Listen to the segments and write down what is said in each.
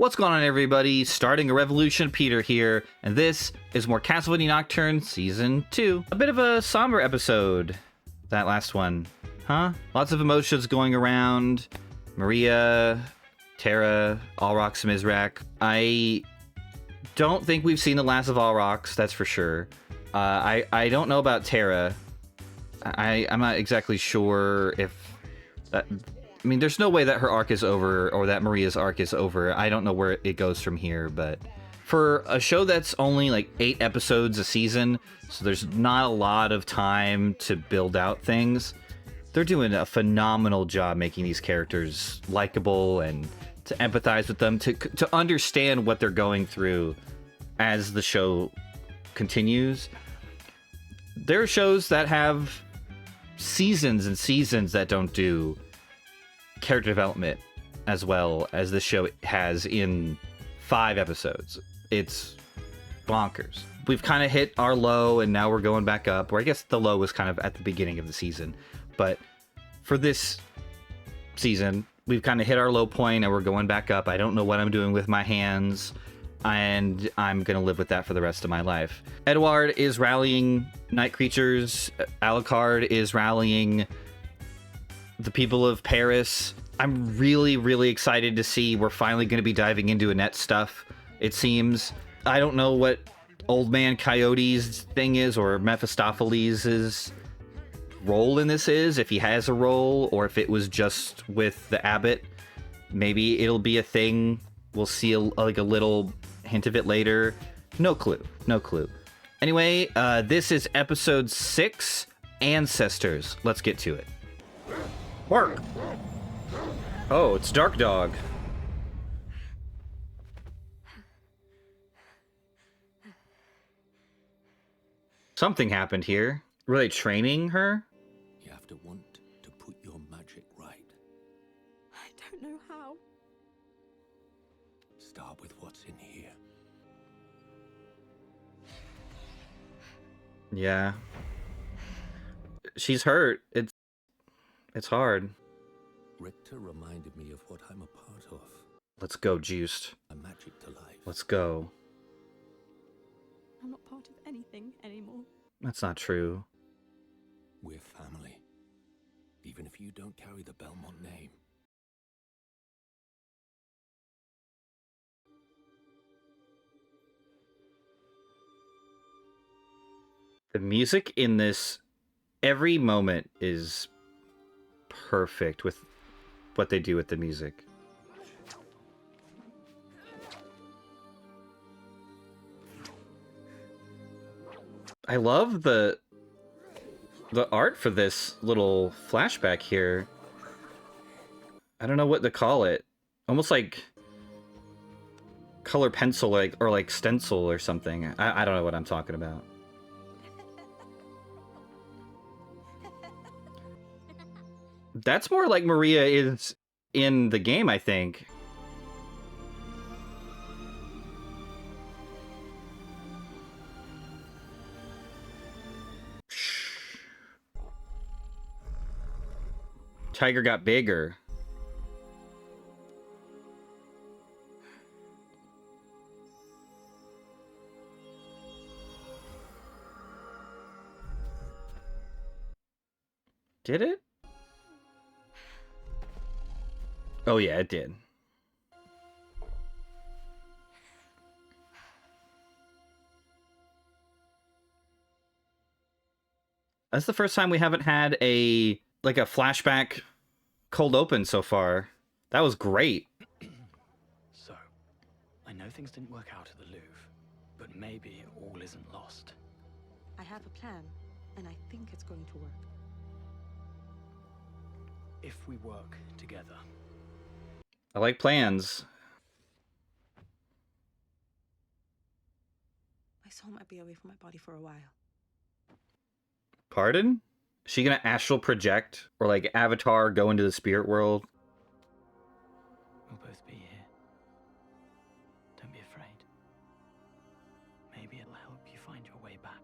What's going on, everybody? Starting a revolution, Peter here, and this is more Castlevania Nocturne Season 2. A bit of a somber episode, that last one. Huh? Lots of emotions going around. Maria, Terra, Alrox, Mizrak. I don't think we've seen the last of Alrox, that's for sure. I don't know about Terra. I'm not exactly sure if that... I mean, there's no way that her arc is over or that Maria's arc is over. I don't know where it goes from here, but for a show that's only like 8 episodes a season, so there's not a lot of time to build out things, they're doing a phenomenal job making these characters likable and to empathize with them, to understand what they're going through as the show continues. There are shows that have seasons and seasons that don't do character development as well as this show has in 5 episodes. It's bonkers. We've kind of hit our low and now we're going back up, or I guess the low was kind of at the beginning of the season, but for this season we've kind of hit our low point and we're going back up. I don't know what I'm doing with my hands, and I'm gonna live with that for the rest of my life. Edouard is rallying night creatures. Alucard is rallying the people of Paris. I'm really excited to see. We're finally going to be diving into Annette stuff, it seems. I don't know what Old Man Coyote's thing is, or Mephistopheles' role in this is, if he has a role, or if it was just with the abbot. Maybe it'll be a thing. We'll see like a little hint of it later. No clue. Anyway, this is episode 6, Ancestors. Let's get to it. Work! Oh, it's Dark Dog. Something happened here. Were they training her? You have to want to put your magic right. I don't know how. Start with what's in here. Yeah. She's hurt. It's hard. Richter reminded me of what I'm a part of. Let's go, Juiced. A magic to life. Let's go. I'm not part of anything anymore. That's not true. We're family. Even if you don't carry the Belmont name. The music in this, every moment is perfect with what they do with the music. I love the art for this little flashback here. I don't know what to call it. Almost like color pencil, like, or like stencil or something. I don't know what I'm talking about. That's more like Maria is in the game, I think. Tiger got bigger. Did it? Oh yeah, it did. That's the first time we haven't had a flashback cold open so far. That was great. So, I know things didn't work out at the Louvre, but maybe all isn't lost. I have a plan, and I think it's going to work. If we work together. I like plans. My soul might be away from my body for a while. Pardon? Is she gonna astral project or like Avatar go into the spirit world? We'll both be here. Don't be afraid. Maybe it'll help you find your way back.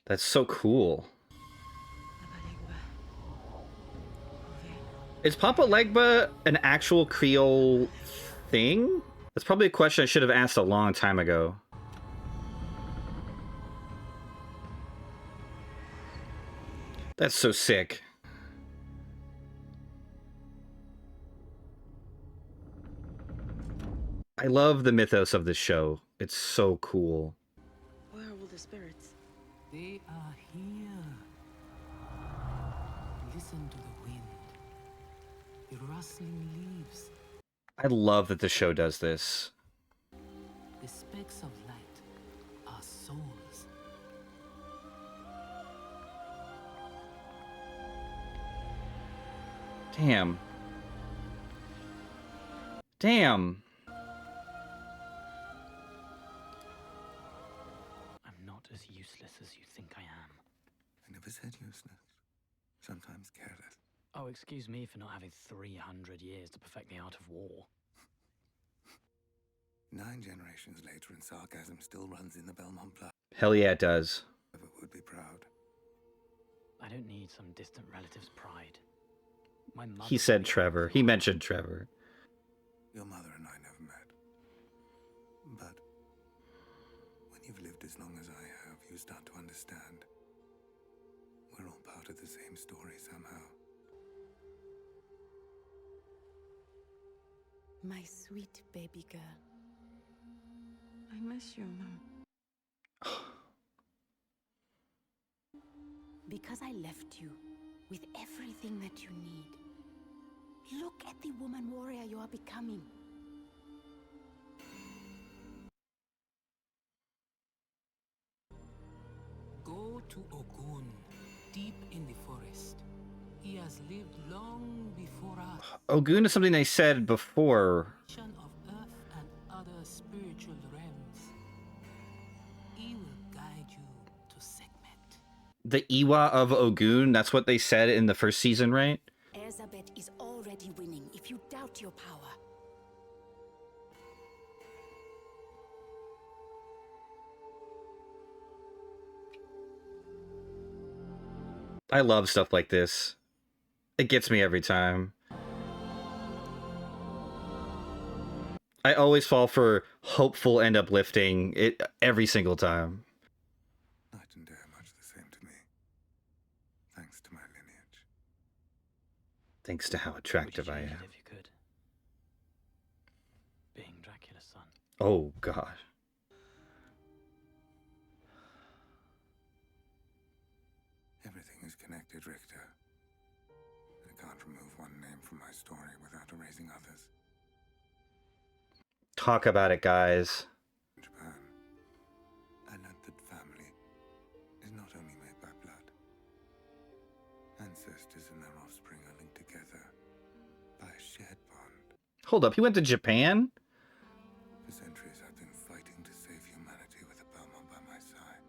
That's so cool. Is Papa Legba an actual Creole thing? That's probably a question I should have asked a long time ago. That's so sick. I love the mythos of this show. It's so cool. Where are all the spirits? They are here. Listen to the wind, the rustling leaves, I love that the show does this. the specks of light are souls. Damn. Damn. I'm not as useless as you think I am. I never said useless. Sometimes careless. Oh, excuse me for not having 300 years to perfect the art of war. 9 generations later and sarcasm still runs in the Belmont blood. Hell yeah, it does. Ever would be proud. I don't need some distant relative's pride. My mother He said Trevor. He mentioned Trevor. Your mother and I never met. But when you've lived as long as I have, you start to understand. We're all part of the same story somehow. My sweet baby girl. I miss you, Mum. Because I left you with everything that you need. Look at the woman warrior you are becoming. Go to Ogun, deep in the forest. He has lived long before us. Ogun is something they said before. Vision of earth and other spiritual realms. He will guide you to Sehkmet. The Iwa of Ogun, that's what they said in the first season, right? Erzsebet is already winning if you doubt your power. I love stuff like this. It gets me every time. I always fall for hopeful and uplifting it every single time. Night and day are much the same to me. Thanks to my lineage. Thanks to how Would you attractive I change am. it if you could? Being Dracula's son. Oh, God. Everything is connected, Richter. I can't remove one name from my story without erasing others. Talk about it, guys. In Japan, I learned that family is not only made by blood. Ancestors and their offspring are linked together by a shared bond. Hold up, he went to Japan? For centuries, I've been fighting to save humanity with a Belmont by my side.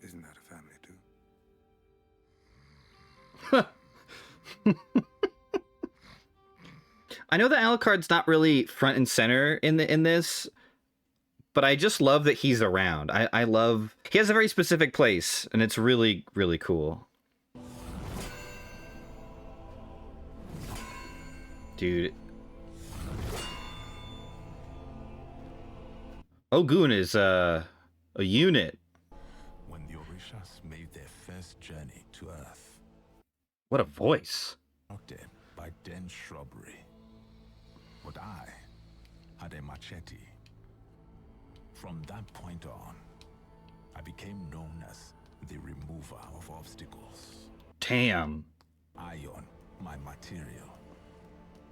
Isn't that a family too? I know that Alucard's not really front and center in this, but I just love that he's around. I love... He has a very specific place, and it's really, really cool. Dude. Ogun is a unit. When the Orishas made their first journey to Earth, What a voice. surrounded by dense shrubbery. But I had a machete. From that point on, I became known as the remover of obstacles. Damn. Iron, my material.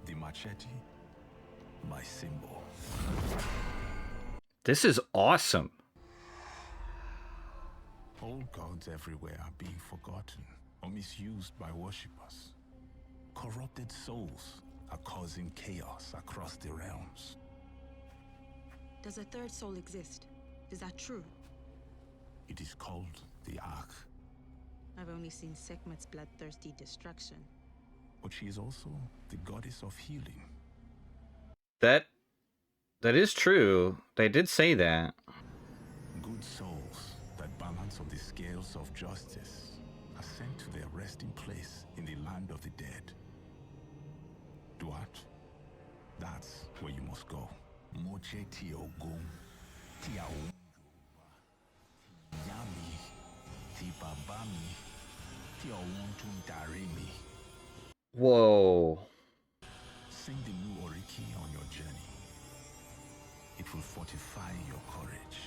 The machete, my symbol. This is awesome. Old gods everywhere are being forgotten or misused by worshippers. Corrupted souls are causing chaos across the realms. Does a third soul exist? Is that true? It is called the Ark, I've only seen Sehkmet's bloodthirsty destruction. but she is also the goddess of healing. That is true. They did say that. Good souls that balance on the scales of justice are sent to their resting place in the land of the dead. Duat, that's where you must go. Moche Tiogun, Tiao Yami, Tipabami, Tiawuntun Darimi. Whoa. Sing the new Oriki on your journey. It will fortify your courage.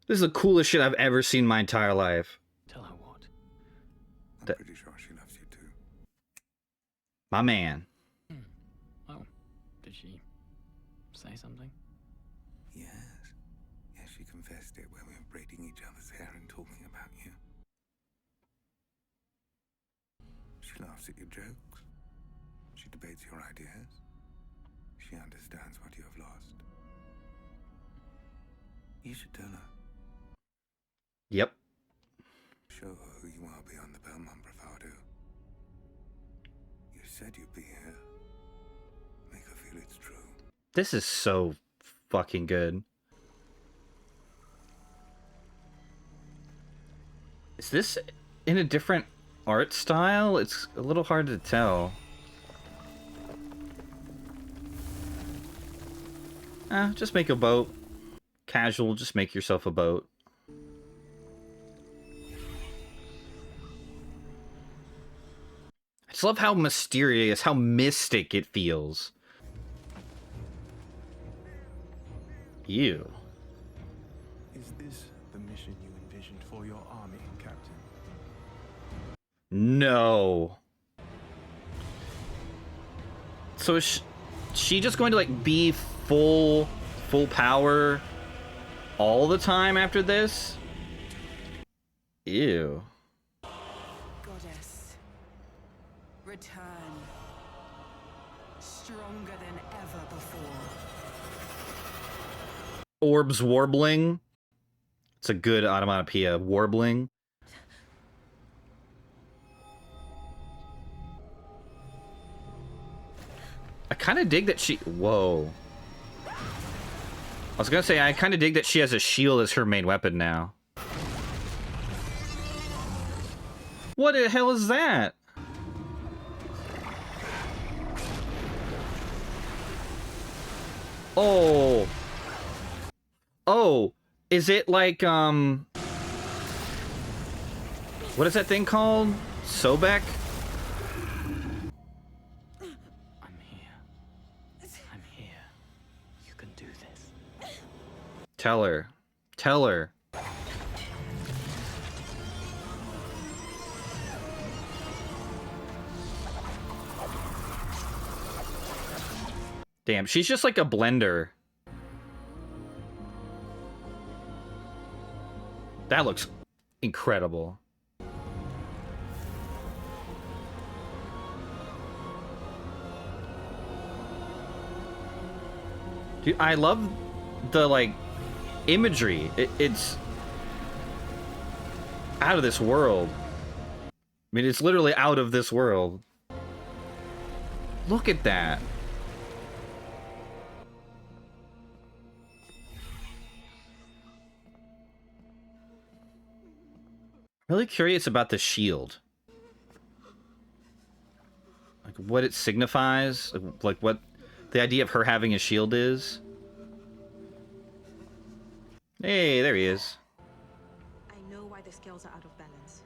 This is the coolest shit I've ever seen in my entire life. Tell her what? I'm pretty sure she loves you too. My man. Oh, did she say something? Yes. Yes, she confessed it when we were braiding each other's hair and talking about you. She laughs at your jokes. She debates your ideas. She understands what you have lost. You should tell her. Yep. Show her who you are beyond the Belmont bravado. You said you'd be here. Make her feel it's true. This is so fucking good. Is this in a different art style? It's a little hard to tell. Just make a boat. Casual, just make yourself a boat. I just love how mysterious, how mystic it feels. Ew. Is this the mission you envisioned for your army, Captain? No. So is she just going to like be full power all the time after this? Ew. Goddess, return, stronger than ever before. Orbs warbling. It's a good onomatopoeia. Warbling. I kind of dig that she... Whoa. I was gonna say, I kind of dig that she has a shield as her main weapon now. What the hell is that? Oh. Oh. Is it like, what is that thing called? Sobek? I'm here. I'm here. You can do this. Tell her. Tell her. Damn, she's just like a blender. That looks incredible. Dude, I love the, like, imagery. It's out of this world. I mean, it's literally out of this world. Look at that. Really curious about the shield. Like, what it signifies. Like, what the idea of her having a shield is. Hey, there he is. I know why the scales are out of balance.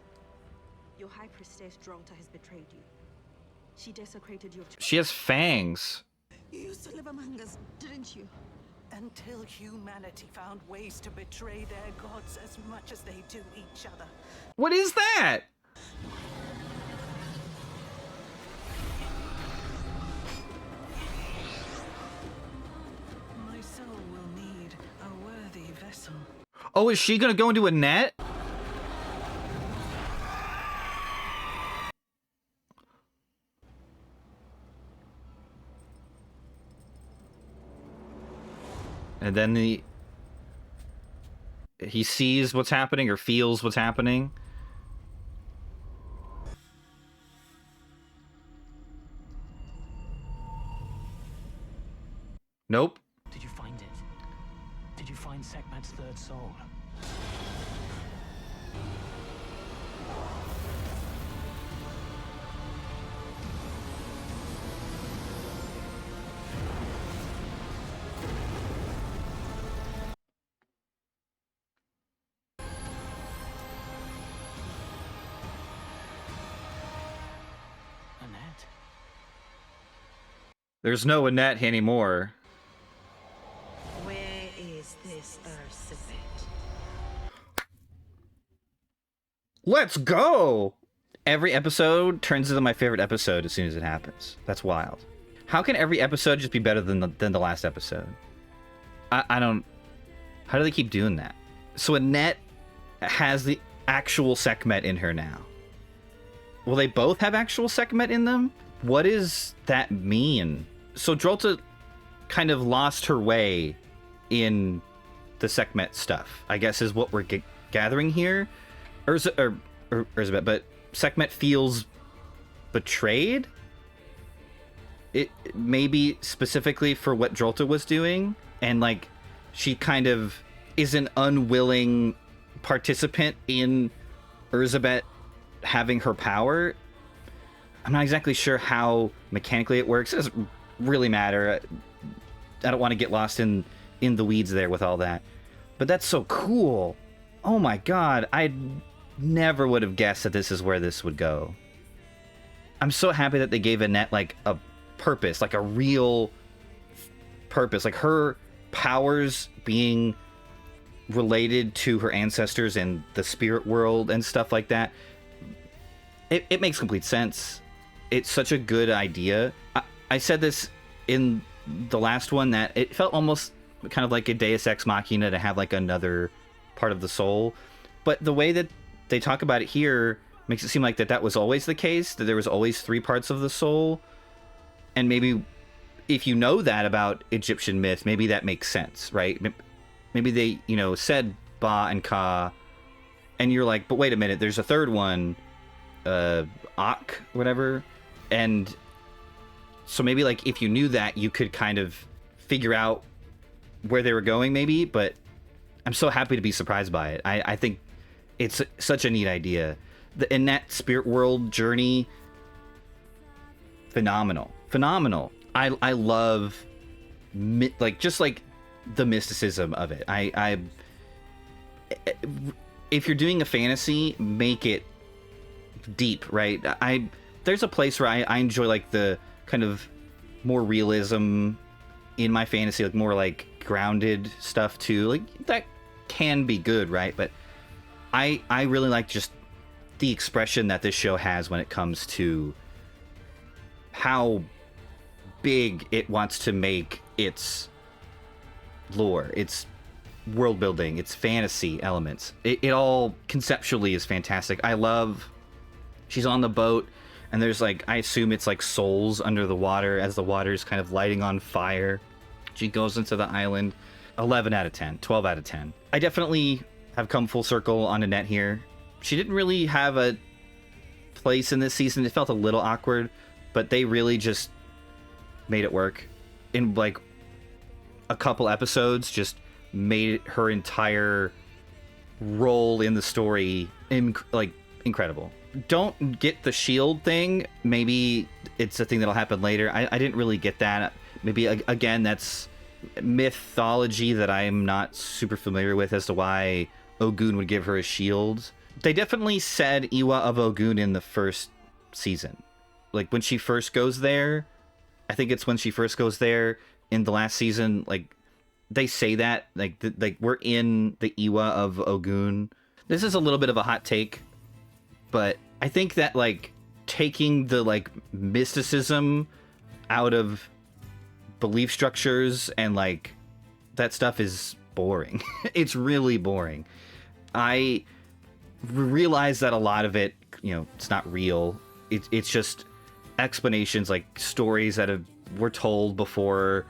Your high priestess Dronta has betrayed you. She desecrated your... She has fangs. You used to live among us, didn't you? Until humanity found ways to betray their gods as much as they do each other. What is that? My soul will need a worthy vessel. Oh, is she gonna go into a net? And then he sees what's happening or feels what's happening. Nope. Did you find it? Did you find Sehkmet's third soul? Annette? There's no Annette anymore. Where is this Erzsebet? Let's go! Every episode turns into my favorite episode as soon as it happens. That's wild. How can every episode just be better than the last episode? I don't... How do they keep doing that? So Annette has the actual Sehkmet in her now. Will they both have actual Sehkmet in them? What does that mean? So Drolta kind of lost her way in the Sehkmet stuff, I guess is what we're gathering here. Erzsebet, but Sehkmet feels betrayed? It maybe specifically for what Drolta was doing, and like she kind of is an unwilling participant in Erzsebet having her power. I'm not exactly sure how mechanically it works. It doesn't really matter. I don't want to get lost in the weeds there with all that. But that's so cool. Oh my god, I never would have guessed that this is where this would go. I'm so happy that they gave Annette like a purpose, like a real purpose, like her powers being related to her ancestors and the spirit world and stuff like that. It makes complete sense. It's such a good idea. I said this in the last one that it felt almost kind of like a Deus Ex Machina to have like another part of the soul. But the way that they talk about it here makes it seem like that was always the case, that there was always 3 parts of the soul. And maybe if you know that about Egyptian myth, maybe that makes sense, right? Maybe they, said Ba and Ka, and you're like, but wait a minute, there's a third one, Ak, whatever. And so maybe like if you knew that, you could kind of figure out where they were going maybe, but I'm so happy to be surprised by it. I think it's such a neat idea. The Annette spirit world journey, phenomenal. I love just the mysticism of it. If you're doing a fantasy, make it deep, right? There's a place where I enjoy like the kind of more realism in my fantasy, like more like grounded stuff too. Like that can be good, right? But I really like just the expression that this show has when it comes to how big it wants to make its lore, its world building, its fantasy elements. It all conceptually is fantastic. I love she's on the boat and there's like, I assume it's like souls under the water as the water is kind of lighting on fire. She goes into the island. 11 out of 10, 12 out of 10. I definitely have come full circle on Annette here. She didn't really have a place in this season. It felt a little awkward, but they really just made it work. In like a couple episodes, just made her entire role in the story incredible. Don't get the shield thing. Maybe it's a thing that'll happen later. I didn't really get that. Maybe again, that's mythology that I'm not super familiar with as to why Ogun would give her a shield. They definitely said Iwa of Ogun in the first season. Like when she first goes there, I think it's when she first goes there in the last season, like they say that like we're in the Iwa of Ogun. This is a little bit of a hot take, but I think that like taking the like mysticism out of belief structures and like that stuff is boring. It's really boring. I realize that a lot of it, it's not real. It's just explanations, like stories that were told before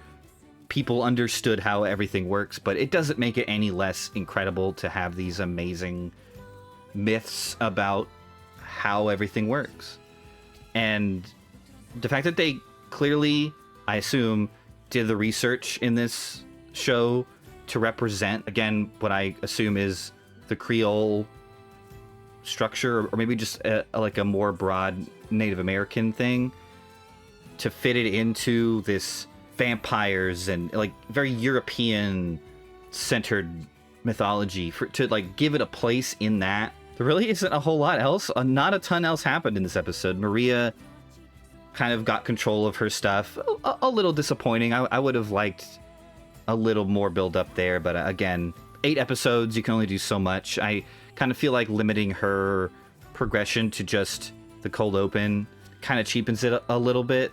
people understood how everything works, but it doesn't make it any less incredible to have these amazing myths about how everything works. And the fact that they clearly, I assume, did the research in this show to represent, again, what I assume is the Creole structure, or maybe just like a more broad Native American thing, to fit it into this vampires and like very European centered mythology, to like give it a place in that. There really isn't a whole lot else. Not a ton else happened in this episode. Maria kind of got control of her stuff. A little disappointing. I would have liked a little more build up there, but again, 8 episodes, you can only do so much. I kind of feel like limiting her progression to just the cold open kind of cheapens it a little bit.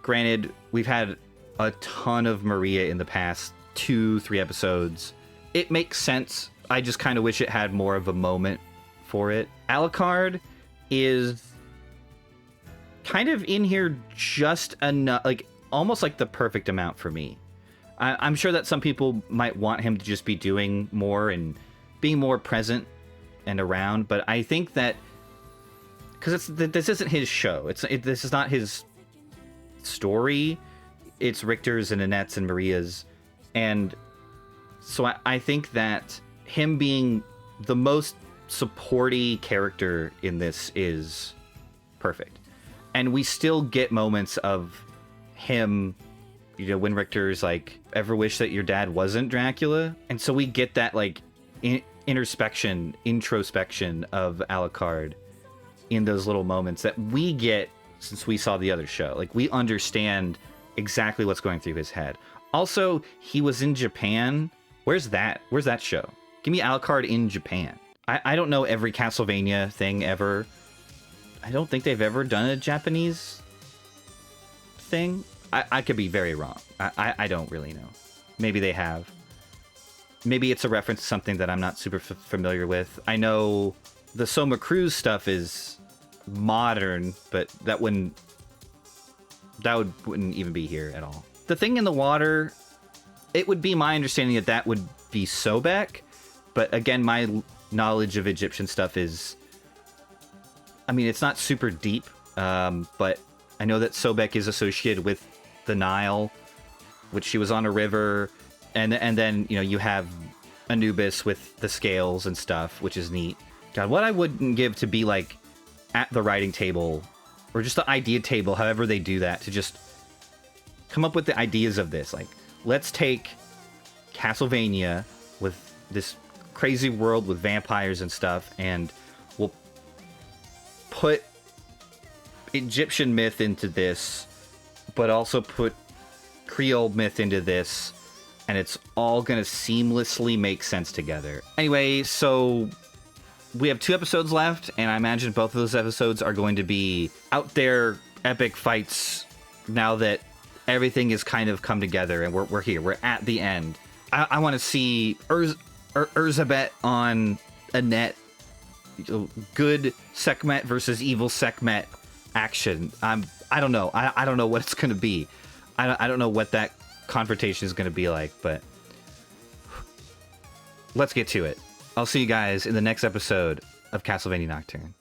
Granted, we've had a ton of Maria in the past 2-3 episodes. It makes sense. I just kind of wish it had more of a moment for it. Alucard is kind of in here just enough, like almost like the perfect amount for me. I'm sure that some people might want him to just be doing more and being more present and around, but I think that because this isn't his show, this is not his story. It's Richter's and Annette's and Maria's, and so I think that him being the most supporty character in this is perfect. And we still get moments of him, you know, when Richter's like, ever wish that your dad wasn't Dracula? And so we get that like introspection of Alucard in those little moments that we get since we saw the other show. Like, we understand exactly what's going through his head. Also, he was in Japan. Where's that show? Give me Alucard in Japan. I don't know every Castlevania thing ever. I don't think they've ever done a Japanese thing. I could be very wrong. I don't really know. Maybe they have. Maybe it's a reference to something that I'm not super familiar with. I know the Soma Cruz stuff is modern, but that wouldn't even be here at all. The thing in the water, it would be my understanding that would be Sobek, but again, my knowledge of Egyptian stuff is, I mean, it's not super deep, but I know that Sobek is associated with the Nile, which she was on a river, and then, you know, you have Anubis with the scales and stuff, which is neat. God, what I wouldn't give to be like at the writing table, or just the idea table, however they do that, to just come up with the ideas of this. Like, let's take Castlevania with this crazy world with vampires and stuff, and we'll put Egyptian myth into this, but also put Creole myth into this, and it's all gonna seamlessly make sense together. Anyway, so we have 2 episodes left, and I imagine both of those episodes are going to be out there epic fights now that everything is kind of come together, and we're here. We're at the end. I want to see Erzsebet on Annette. Good Sehkmet versus evil Sehkmet action. I don't know. I don't know what it's going to be. I don't know what that confrontation is going to be like, but let's get to it. I'll see you guys in the next episode of Castlevania Nocturne.